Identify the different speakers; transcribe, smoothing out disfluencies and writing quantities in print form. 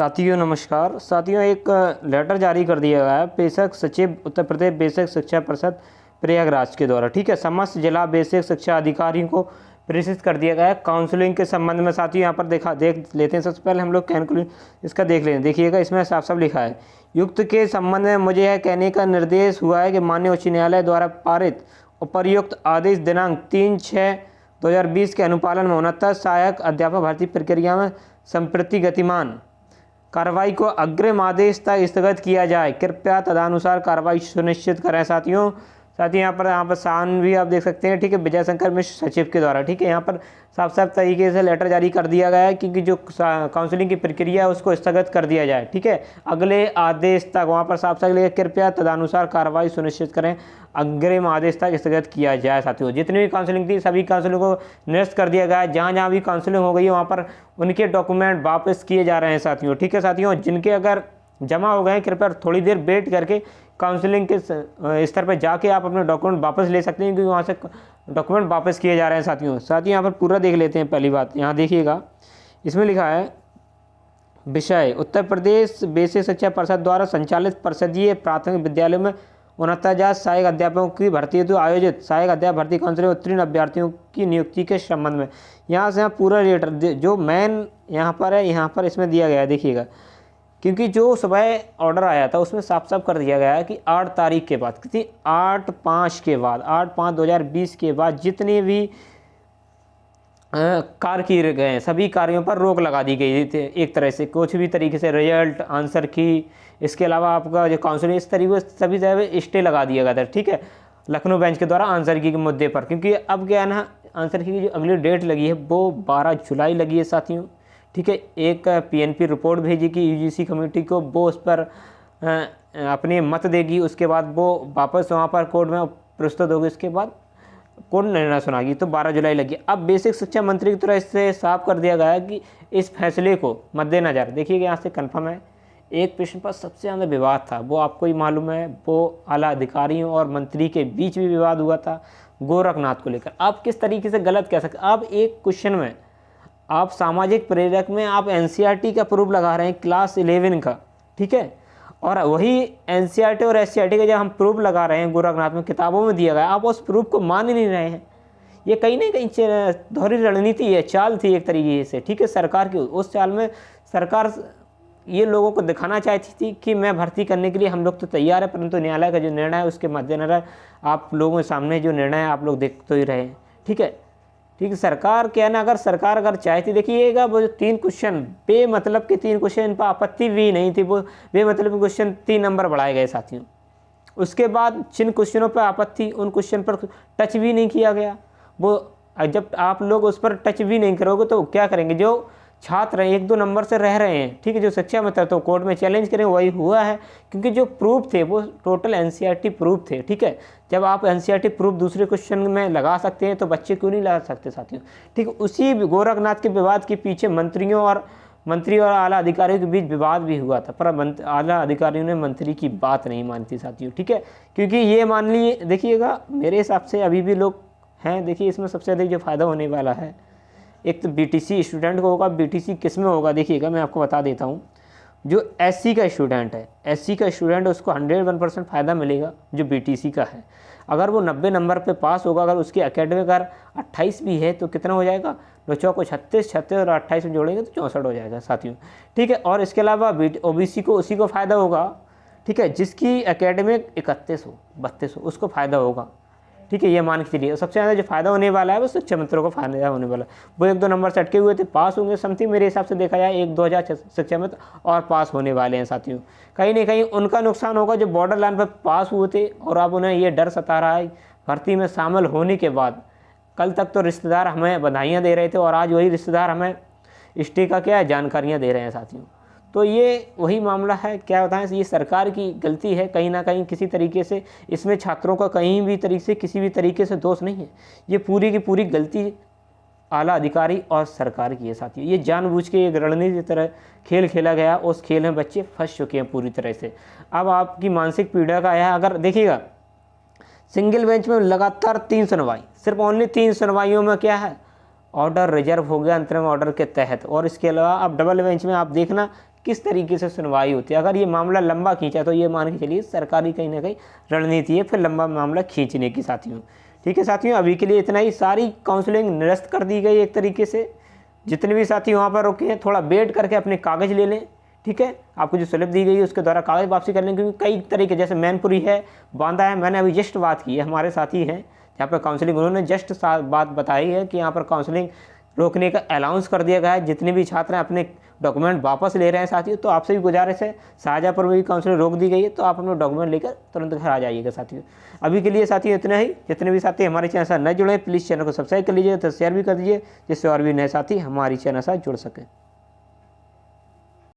Speaker 1: साथियों नमस्कार। साथियों, एक लेटर जारी कर दिया गया है बेसिक सचिव उत्तर प्रदेश बेसिक शिक्षा परिषद प्रयागराज के द्वारा। ठीक है, समस्त जिला बेसिक शिक्षा अधिकारियों को प्रेषित कर दिया गया है काउंसलिंग के संबंध में। साथियों यहाँ पर देख लेते हैं। सबसे पहले हम लोग कैलकुलेट इसका देख लेते हैं। देखिएगा, इसमें साफ साफ लिखा है, युक्त के संबंध में मुझे यह कहने का निर्देश हुआ है कि माननीय उच्च न्यायालय द्वारा पारित उपर्युक्त आदेश दिनांक 3/6/2020 के अनुपालन में 69 सहायक अध्यापक भर्ती प्रक्रिया में संप्रति गतिमान कार्रवाई को अग्रिम आदेश तक स्थगित किया जाए। कृपया तदनुसार कार्रवाई सुनिश्चित करें। साथियों यहाँ पर साइन भी आप देख सकते हैं। ठीक है, विजय शंकर मिश्र सचिव के द्वारा। ठीक है, यहाँ पर साफ साफ तरीके से लेटर जारी कर दिया गया है क्योंकि जो काउंसलिंग की प्रक्रिया है उसको स्थगित कर दिया जाए। ठीक है, अगले आदेश तक वहाँ पर साफ साफ लिखा, कृपया तदनुसार कार्रवाई सुनिश्चित करें, अग्रिम आदेश तक स्थगित किया जाए। साथियों, जितनी भी काउंसलिंग थी सभी काउंसलिंग को निरस्त कर दिया गया है। जहाँ जहाँ भी काउंसलिंग हो गई है वहाँ पर उनके डॉक्यूमेंट वापस किए जा रहे हैं। साथियों ठीक है, साथियों जिनके अगर जमा हो गए हैं कृपया थोड़ी देर वेट करके काउंसलिंग के स्तर पर जाके आप अपने डॉक्यूमेंट वापस ले सकते हैं, क्योंकि वहाँ से डॉक्यूमेंट वापस किए जा रहे हैं। साथियों यहाँ पर पूरा देख लेते हैं। पहली बात यहाँ देखिएगा, इसमें लिखा है विषय उत्तर प्रदेश बेसिक शिक्षा परिषद द्वारा संचालित परिषदीय प्राथमिक विद्यालयों में 69,000 सहायक अध्यापकों की भर्ती हेतु आयोजित सहायक अध्यापक भर्ती काउंसिलिंग में उत्तीर्ण अभ्यर्थियों की नियुक्ति के संबंध में यहाँ से पूरा लेटर जो मेन यहाँ पर है, यहाँ पर इसमें दिया गया है। देखिएगा, क्योंकि जो सुबह ऑर्डर आया था उसमें साफ साफ कर दिया गया है कि 8 तारीख के बाद, कितनी 8/5 के बाद, 8/5/2020 के बाद जितने भी कार्य किए गए हैं सभी कार्यों पर रोक लगा दी गई थी। एक तरह से कुछ भी तरीके से रिजल्ट, आंसर की, इसके अलावा आपका जो काउंसलिंग, इस तरीके से सभी जगह स्टे लगा दिया गया था। ठीक है, लखनऊ बेंच के द्वारा आंसर की के मुद्दे पर, क्योंकि अब क्या है ना, आंसर की जो अगली डेट लगी है वो 12 जुलाई लगी है। साथियों ठीक है, एक पीएनपी रिपोर्ट भेजी कि यूजीसी कमेटी को, वो उस पर अपने मत देगी। उसके बाद वो वापस वहाँ पर कोर्ट में प्रस्तुत होगी, उसके बाद कोर्ट निर्णय सुनागी। तो 12 जुलाई लगी। अब बेसिक शिक्षा मंत्री की तरफ इससे साफ कर दिया गया है कि इस फैसले को मद्देनज़र, देखिएगा यहाँ से कन्फर्म है, एक प्रश्न पर सबसे ज़्यादा विवाद था, वो आपको ही मालूम है, वो आला अधिकारियों और मंत्री के बीच भी विवाद हुआ था गोरखनाथ को लेकर। आप किस तरीके से गलत कह सकते, आप एक क्वेश्चन में आप सामाजिक प्रेरक में आप एनसीईआरटी का प्रूफ लगा रहे हैं क्लास 11 का। ठीक है, और वही एनसीईआरटी और एससीईआरटी का जब हम प्रूफ लगा रहे हैं गोरखनाथ में किताबों में दिया गया, आप उस प्रूफ को मान ही नहीं रहे हैं। ये कहीं ना कहीं दोहरी रणनीति है, चाल थी एक तरीके से। ठीक है, सरकार की उस चाल में सरकार ये लोगों को दिखाना चाहती थी कि मैं भर्ती करने के लिए हम लोग तो तैयार है, परंतु न्यायालय का जो निर्णय है उसके मद्देनजर आप लोगों के सामने जो निर्णय है आप लोग देख तो ही रहे हैं। ठीक है, सरकार क्या है ना, अगर सरकार अगर चाहती, देखिएगा वो जो 3 क्वेश्चन बेमतलब के 3 क्वेश्चन, इन पर आपत्ति भी नहीं थी, वो बेमतलब के क्वेश्चन 3 नंबर बढ़ाए गए। साथियों उसके बाद जिन क्वेश्चनों पर आपत्ति, उन क्वेश्चन पर टच भी नहीं किया गया। वो जब आप लोग उस पर टच भी नहीं करोगे तो क्या करेंगे, जो छात्र 1-2 नंबर से रह रहे हैं, ठीक है, जो शिक्षा में तो कोर्ट में चैलेंज करें, वही हुआ है। क्योंकि जो प्रूफ थे वो टोटल एनसीईआरटी प्रूफ थे। ठीक है, जब आप एनसीईआरटी प्रूफ दूसरे क्वेश्चन में लगा सकते हैं तो बच्चे क्यों नहीं लगा सकते। साथियों ठीक है, उसी गोरखनाथ के विवाद के पीछे मंत्री और आला अधिकारियों के बीच विवाद भी हुआ था, पर आला अधिकारियों ने मंत्री की बात नहीं मानी थी। साथियों ठीक है, क्योंकि ये मान लीजिए, देखिएगा मेरे हिसाब से अभी भी लोग हैं, देखिए इसमें सबसे अधिक जो फ़ायदा होने वाला है, एक तो बीटीसी स्टूडेंट को होगा। बीटीसी किस में होगा, देखिएगा मैं आपको बता देता हूँ। जो एससी का स्टूडेंट है, एससी का स्टूडेंट उसको 101% फ़ायदा मिलेगा जो बीटीसी का है। अगर वो 90 नंबर पे पास होगा, अगर उसकी एकेडमिक अगर 28 भी है तो कितना हो जाएगा, 9 को 36 और 28 में जोड़ेंगे तो 64 हो जाएगा। साथियों ठीक है, और इसके अलावा ओबीसी को उसी को फ़ायदा होगा। ठीक है, जिसकी एकेडमिक 31 हो, 32 हो, उसको फ़ायदा होगा। ठीक है, ये मान के चलिए सबसे ज़्यादा जो फायदा होने वाला है वो शिक्षा मंत्रियों को फायदा होने वाला है। वो 1-2 नंबर से अटके हुए थे, पास होंगे समथिंग, मेरे हिसाब से देखा जाए 1-2 शिक्षा मंत्र और पास होने वाले हैं। साथियों कहीं ना कहीं उनका नुकसान होगा जो बॉर्डर लाइन पर पास हुए थे, और अब उन्हें ये डर सता रहा है भर्ती में शामिल होने के बाद। कल तक तो रिश्तेदार हमें बधाइयाँ दे रहे थे और आज वही रिश्तेदार हमें स्टे का क्या जानकारियाँ दे रहे हैं। साथियों तो ये वही मामला है, क्या बताएं, ये सरकार की गलती है कहीं ना कहीं किसी तरीके से। इसमें छात्रों का कहीं भी तरीके से किसी भी तरीके से दोष नहीं है, ये पूरी की पूरी गलती आला अधिकारी और सरकार की है। साथियों ये जानबूझ के एक रणनीति की तरह खेल खेला गया, उस खेल में बच्चे फंस चुके हैं पूरी तरह से। अब आपकी मानसिक पीड़ा का है, अगर देखिएगा सिंगल बेंच में लगातार 3 सुनवाई, सिर्फ ओनली 3 सुनवाइयों में क्या है, ऑर्डर रिजर्व हो गया अंतरिम ऑर्डर के तहत। और इसके अलावा आप डबल बेंच में आप देखना किस तरीके से सुनवाई होती है। अगर ये मामला लंबा खींचा तो ये मान के चलिए सरकारी कहीं ना कहीं रणनीति है फिर लंबा मामला खींचने की साथियों। ठीक है साथियों, अभी के लिए इतना ही। सारी काउंसलिंग निरस्त कर दी गई एक तरीके से। जितने भी साथी वहाँ पर रुके हैं थोड़ा वेट करके अपने कागज़ ले लें। ठीक है, आपको जो स्लिप दी गई है उसके द्वारा कागज़ वापसी कर लें, क्योंकि कई तरीके जैसे मैनपुरी है, बांदा है, मैंने अभी जस्ट बात की है, हमारे साथी हैं जहाँ पर काउंसलिंग उन्होंने जस्ट बात बताई है कि यहाँ पर काउंसलिंग रोकने का अलाउंस कर दिया गया है। जितने भी छात्र हैं अपने डॉक्यूमेंट वापस ले रहे हैं साथियों, तो आपसे भी गुजारिश है, शाहजहाँपुर में भी काउंसलिंग रोक दी गई है, तो आप अपने डॉक्यूमेंट लेकर तुरंत घर आ जाइएगा साथियों। अभी के लिए साथियों इतना ही। जितने भी साथी हमारे चैनल से नए जुड़े प्लीज़ चैनल को सब्सक्राइब कर लीजिए, तो शेयर भी कर दीजिए, जिससे और भी नए साथी हमारी चैनल से जुड़ सकें।